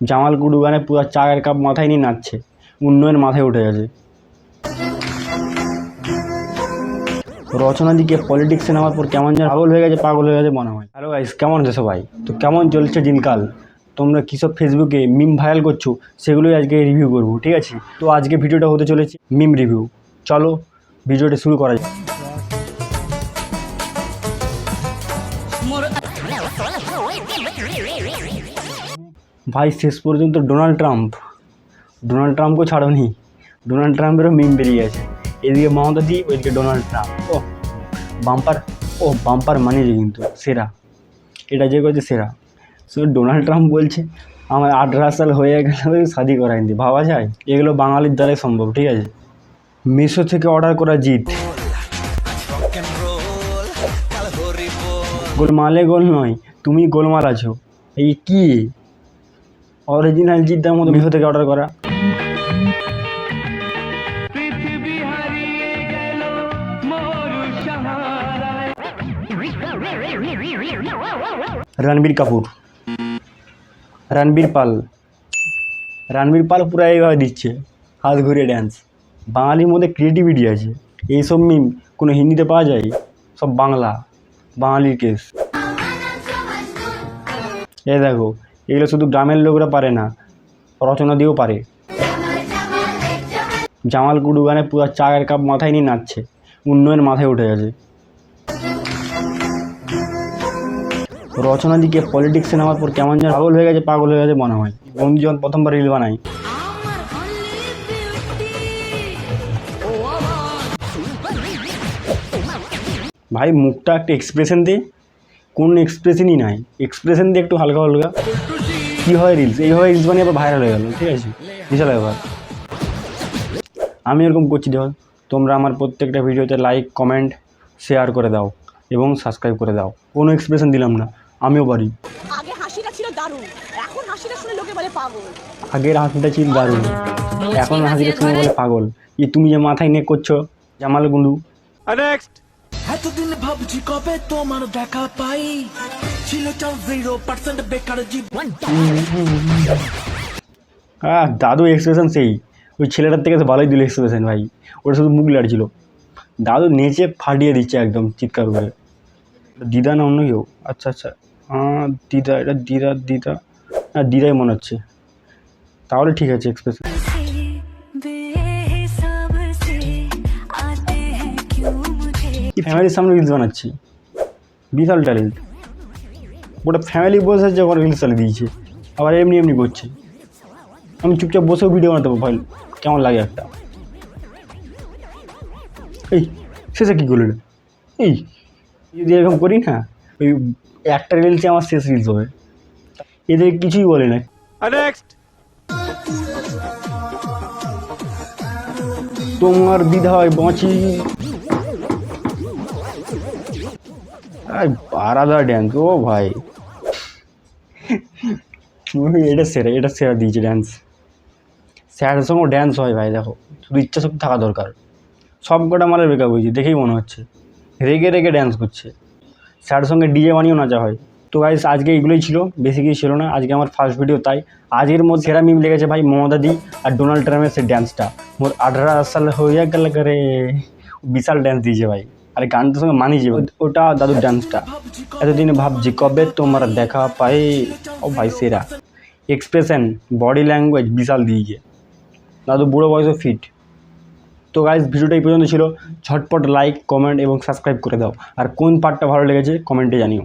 Jamal kudu গানে পুরো চায়ের কাপ মাথায় নিয়ে নাচছে, উন্নয়ন মাথায় উঠে গেছে। রচনা দিকে পলিটিক্সে নামার পর কেমন যেন পাগল হয়ে গেছে মনে হয়। হ্যালো গাইস, কেমন আছে সবাই? তো কেমন চলছে দিনকাল? তোমরা কিসব ফেসবুকে মিম ভাইরাল করছো সেগুলোই আজকে রিভিউ করবো, ঠিক আছে? তো আজকে ভিডিওটা হতে চলেছে মিম রিভিউ। চলো ভিডিওটা শুরু করা যাক। ভাই শেষ পর্যন্ত ডোনাল্ড ট্রাম্পকেও ছাড়োনি। ডোনাল্ড ট্রাম্পেরও মিম বেরিয়ে গেছে। এদিকে মমতা দি, ওইদিকে ডোনাল্ড ট্রাম্প। বাম্পার মানিয়েছে কিন্তু সেরা, এটা যে করছে সেরা। সো ডোনাল্ড ট্রাম্প বলছে আমার 18 সাল হয়ে গেলে শাদি করায়নি। ভাবা যায়? এগুলো বাঙালির দ্বারাই সম্ভব, ঠিক আছে? মিশো থেকে অর্ডার করা জিত, গোলমালে গোল নয়, তুমি গোলমাল আছো। এই কি অরিজিনাল জিতটার মতো মিশো থেকে অর্ডার করা। রণবীর পাল পুরো এইভাবে দিচ্ছে, হাত ঘুরিয়ে ড্যান্স। বাঙালির মধ্যে ক্রিয়েটিভিটি আছে। এইসব মিম কোনো হিন্দিতে পাওয়া যায়? সব বাঙালির কেস। এ দেখো, এগুলো শুধু গ্রামের লোকরা পারে না, রচনা দিয়েও পারে। জামাল কুডু গানে পুরো চায়ের কাপ মাথায় নিয়ে নাচছে, উন্নয়ন মাথায় উঠে গেছে। রচনা দিকে পলিটিক্সে নামার পর কেমন যেন পাগল হয়ে গেছে মনে হয়। বন্ধু যখন প্রথমবার রিল বানাই, ভাই মুখটা একটা এক্সপ্রেশন দে, কোন এক্সপ্রেশনই নাই। এক্সপ্রেশন দিয়ে একটু হালকা কী হয় রিলস, এইভাবে রিলস বানিয়ে আবার ভাইরাল হয়ে গেল, ঠিক আছে? বিশাল ব্যাপার। আমি এরকম করছি, দেখো তোমরা আমার প্রত্যেকটা ভিডিওতে লাইক, কমেন্ট, শেয়ার করে দাও এবং সাবস্ক্রাইব করে দাও। কোনো এক্সপ্রেশন দিলাম না, আমিও পারি। আগের হাসিটা ছিল দারুণ, এখন হাসিটা শুনে বলে পাগল। তুমি যে মাথায় নিয়ে করছো জামাল গুন্ডু। নেক্সট। এতদিন ভাবছি কবে তোমার দেখা পাই, ছিল 0% বেকার জীবন। দাদু এক্সপ্রেশন সেই, ওই ছেলেটার থেকে ভালোই দিল এক্সপ্রেশন ভাই। ওটা শুধু মুখ লাড়ছিল, দাদু নেচে ফাটিয়ে দিচ্ছে একদম চিৎকার করে। দিদা না অন্য কেউ? আচ্ছা দিদা, এটা দিদা হ্যাঁ দিদাই মনে হচ্ছে। তাহলে ঠিক আছে এক্সপ্রেশন। ফ্যামিলির সামনে রিলস বানাচ্ছি, বিশাল ট্যালেন্ট। ওটা ফ্যামিলি বসে যখন রিলস চালিয়ে দিয়েছে, আবার এমনি করছে। আমি চুপচাপ বসেও ভিডিও বানাতে পারবো ভাই, কেমন লাগে একটা। এই শেষে কী করলি? এই যদি এরকম করি না, ওই একটা রিলসে আমার শেষ রিলস হবে। এদের কিছুই বলে না। নেক্সট। তোমার বিধায় বাঁচি, আলাদা ড্যান্স। ও ভাই এটা সেরা দিয়েছে ড্যান্স। স্যারের সঙ্গেও ড্যান্স হয় ভাই, দেখো শুধু ইচ্ছা শক্তি থাকা দরকার। সব কটা মালের বেকার হয়েছে দেখেই মনে হচ্ছে, রেগে ড্যান্স করছে। স্যারের সঙ্গে ডিজে বানিয়েও নাচা হয়। তো গাইস আজকে এগুলোই ছিল, বেশি কিছু ছিল না আজকে আমার ফার্স্ট ভিডিও, তাই আজকের মধ্যে সেরা মিম লেগেছে ভাই মমতা দি আর ডোনাল্ড ট্রাম্পের সে ড্যান্সটা। মোর 18 সাল হয়ে গেল করে, বিশাল ড্যান্স দিয়েছে ভাই। আর গানটার সঙ্গে মানিয়েছে ওটা দাদুর ড্যান্সটা। এতদিনে ভাবছি কবে তোমার দেখা পাই। ও ভাই সেরা এক্সপ্রেশন, বডি ল্যাঙ্গুয়েজ বিশাল দিয়েছে দাদু, বুড়ো বয়সও ফিট। তো গাইস ভিডিওটা এই পর্যন্ত ছিল। ঝটপট লাইক, কমেন্ট এবং সাবস্ক্রাইব করে দাও। আর কোন পার্টটা ভালো লেগেছে কমেন্টে জানিও।